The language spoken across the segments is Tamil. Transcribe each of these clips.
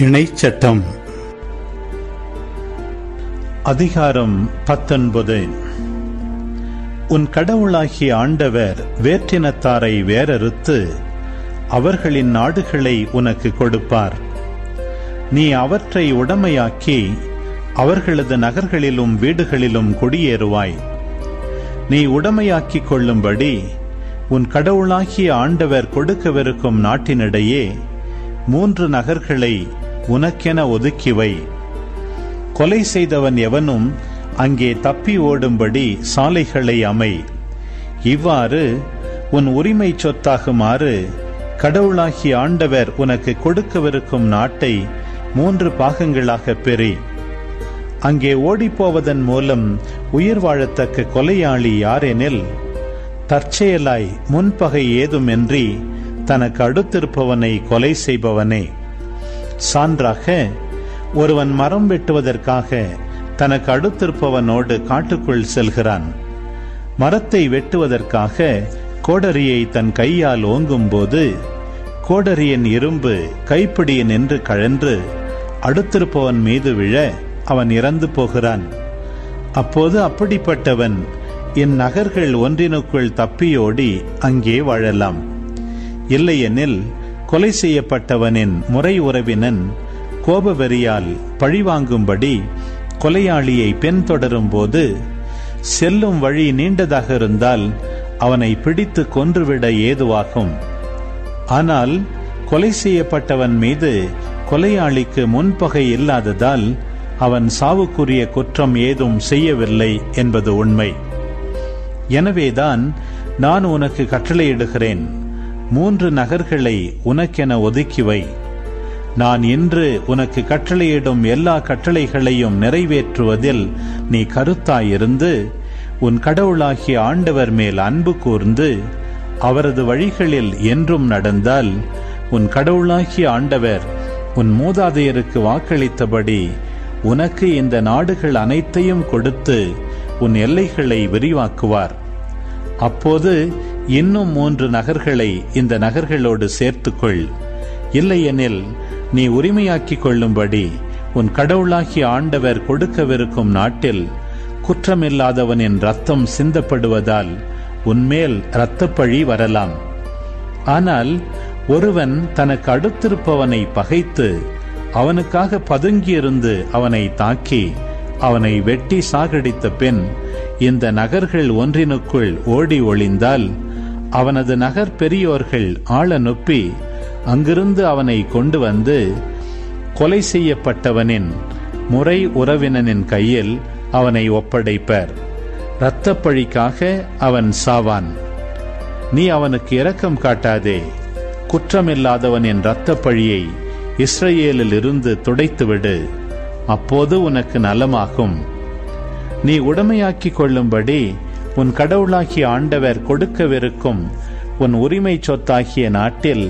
இணைச்சட்டம் அதிகாரம் 19. உன் கடவுளாகிய ஆண்டவர் வேற்றினத்தாரை வேரறுத்து அவர்களின் நாடுகளை உனக்கு கொடுப்பார். நீ அவற்றை உடைமையாக்கி அவர்களது நகர்களிலும் வீடுகளிலும் குடியேறுவாய். நீ உடைமையாக்கிக் கொள்ளும்படி உன் கடவுளாகிய ஆண்டவர் கொடுக்கவிருக்கும் நாட்டினிடையே 3 நகர்களை உனக்கென ஒதுக்கிவை. கொலை செய்தவன் எவனும் அங்கே தப்பி ஓடும்படி சாலைகளை அமை. இவ்வாறு உன் உரிமை சொத்தாகுமாறு கடவுளாகிய ஆண்டவர் உனக்கு கொடுக்கவிருக்கும் நாட்டை 3 பாகங்களாக பெறி. அங்கே ஓடிப்போவதன் மூலம் உயிர் வாழத்தக்க கொலையாளி யாரெனில், தற்செயலாய் முன்பகை ஏதுமின்றி தனக்கு அடுத்திருப்பவனை கொலை செய்பவனே. சான்றாக, ஒருவன் மரம் வெட்டுவதற்காக தனக்கு அடுத்திருப்பவனோடு காட்டுக்குள் செல்கிறான். மரத்தை வெட்டுவதற்காக கோடரியை தன் கையால் ஓங்கும் போது கோடரியின் இரும்பு கைப்பிடியில் நின்று கழன்று அடுத்திருப்பவன் மீது விழ அவன் இறந்து போகிறான். அப்போது அப்படிப்பட்டவன் இந்நகர்கள் ஒன்றினுக்குள் தப்பியோடி அங்கே வாழலாம். இல்லையெனில் கொலை செய்யப்பட்டவனின் முறை உறவினன் கோபவெறியால் பழிவாங்கும்படி கொலையாளியை பின்தொடரும் போது செல்லும் வழி நீண்டதாக இருந்தால் அவனை பிடித்து கொன்றுவிட ஏதுவாகும். ஆனால் கொலை செய்யப்பட்டவன் மீது கொலையாளிக்கு முன்பகை இல்லாததால் அவன் சாவுக்குரிய குற்றம் ஏதும் செய்யவில்லை என்பது உண்மை. எனவேதான் நான் உனக்கு கட்டளையிடுகிறேன், 3 நகர்களை உனக்கென ஒதுக்கிவை. நான் இன்று உனக்கு கட்டளையிடும் எல்லா கட்டளைகளையும் நிறைவேற்றுவதில் நீ கருத்தாயிருந்து உன் கடவுளாகிய ஆண்டவர் மேல் அன்பு கூர்ந்து அவரது வழிகளில் என்றும் நடந்தால், உன் கடவுளாகிய ஆண்டவர் உன் மூதாதையருக்கு வாக்களித்தபடி உனக்கு இந்த நாடுகள் அனைத்தையும் கொடுத்து உன் எல்லைகளை விரிவாக்குவார். அப்போது இன்னும் 3 நகர்களை இந்த நகர்களோடு சேர்த்துக்கொள். இல்லையெனில் நீ உரிமையாக்கிக் கொள்ளும்படி உன் கடவுளாகிய ஆண்டவர் கொடுக்கவிருக்கும் நாட்டில் குற்றமில்லாதவனின் இரத்தம் சிந்தப்படுவதால் உன்மேல் இரத்தப்பழி வரலாம். ஆனால் ஒருவன் தனக்கு அடுத்திருப்பவனை பகைத்து அவனுக்காக பதுங்கியிருந்து அவனை தாக்கி அவனை வெட்டி சாகடித்த பின் இந்த நகர்கள் ஒன்றினுக்குள் ஓடி ஒளிந்தால், அவனது நகர் பெரியோர்கள் ஆள நொப்பி அங்கிருந்து அவனை கொண்டு வந்து கொலை செய்யப்பட்டவனின் முறை உறவினனின் கையில் அவனை ஒப்படைப்பர். இரத்தப்பழிக்காக அவன் சாவான். நீ அவனுக்கு இரக்கம் காட்டாதே. குற்றமில்லாதவனின் இரத்தப்பழியை இஸ்ரவேலில் இருந்து துடைத்துவிடு. அப்போது உனக்கு நலமாகும். நீ உடைமையாக்கிக் கொள்ளும்படி உன் கடவுளாகிய ஆண்டவர் கொடுக்கவிருக்கும் உன் உரிமை சொத்தாகிய நாட்டில்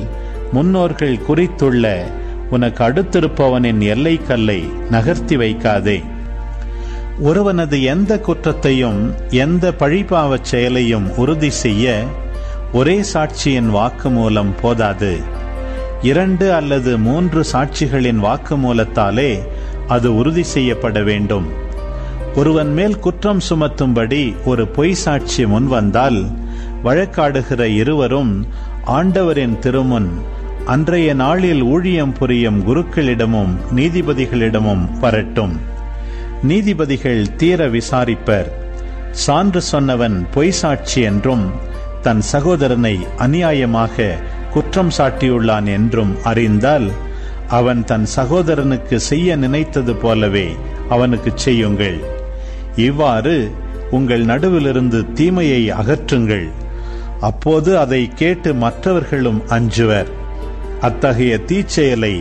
முன்னோர்கள் குறித்துள்ள உனக்கு அடுத்திருப்பவனின் எல்லை கல்லை நகர்த்தி வைக்காதே. ஒருவனது எந்த குற்றத்தையும் எந்த பழிபாவச் செயலையும் உறுதி செய்ய ஒரே சாட்சியின் வாக்குமூலம் போதாது. 2 அல்லது 3 சாட்சிகளின் வாக்குமூலத்தாலே அது உறுதி செய்யப்பட வேண்டும். ஒருவன் மேல் குற்றம் சுமத்தும்படி ஒரு பொய் சாட்சி முன்வந்தால், வழக்காடுகிற இருவரும் ஆண்டவரின் திருமுன் அன்றைய நாளில் ஊழியம் புரியும் குருக்களிடமும் நீதிபதிகளிடமும் வரட்டும். நீதிபதிகள் தீர விசாரிப்பர். சான்று சொன்னவன் பொய் சாட்சி என்றும் தன் சகோதரனை அநியாயமாக குற்றம் சாட்டியுள்ளான் என்றும் அறிந்தால், அவன் தன் சகோதரனுக்கு செய்ய நினைத்தது போலவே அவனுக்கு செய்யுங்கள். இவ்வாறு உங்கள் நடுவிலிருந்து தீமையை அகற்றுங்கள். அப்போது அதை கேட்டு மற்றவர்களும் அஞ்சுவர். அத்தகைய தீச்செயலை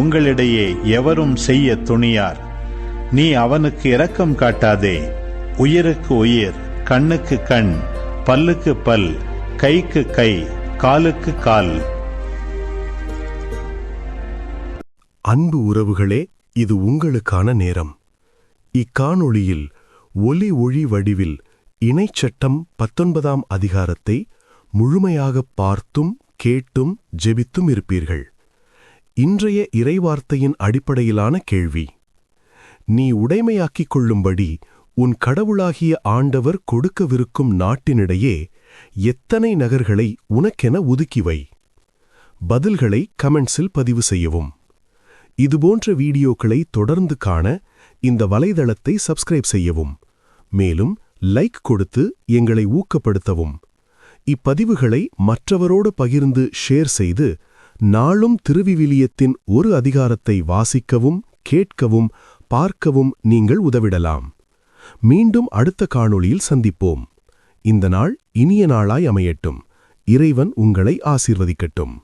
உங்களிடையே எவரும் செய்ய துணியார். நீ அவனுக்கு இரக்கம் காட்டாதே. உயிருக்கு உயிர், கண்ணுக்கு கண், பல்லுக்கு பல், கைக்கு கை, காலுக்கு கால். அன்பு உறவுகளே, இது உங்களுக்கான நேரம். இக்காணொளியில் ஒலி ஒளி வடிவில் இணைச்சட்டம் 19ஆம் அதிகாரத்தை முழுமையாக பார்த்தும் கேட்டும் ஜெபித்தும் இருப்பீர்கள். இன்றைய இறைவார்த்தையின் அடிப்படையிலான கேள்வி. நீ உடைமையாக்கிக் கொள்ளும்படி உன் கடவுளாகிய ஆண்டவர் கொடுக்கவிருக்கும் நாட்டினிடையே எத்தனை நகர்களை உனக்கென ஒதுக்கிவை? பதில்களை கமெண்ட்ஸில் பதிவு செய்யவும். இதுபோன்ற வீடியோக்களை தொடர்ந்து காண இந்த வலைதளத்தை சப்ஸ்கிரைப் செய்யவும். மேலும் லைக் கொடுத்து எங்களை ஊக்கப்படுத்தவும். இப்பதிவுகளை மற்றவரோடு பகிர்ந்து ஷேர் செய்து நாளும் திருவிவிலியத்தின் ஒரு அதிகாரத்தை வாசிக்கவும், கேட்கவும், பார்க்கவும் நீங்கள் உதவிடலாம். மீண்டும் அடுத்த காணொளியில் சந்திப்போம். இந்த நாள் இனிய நாளாய் அமையட்டும். இறைவன் உங்களை ஆசீர்வதிக்கட்டும்.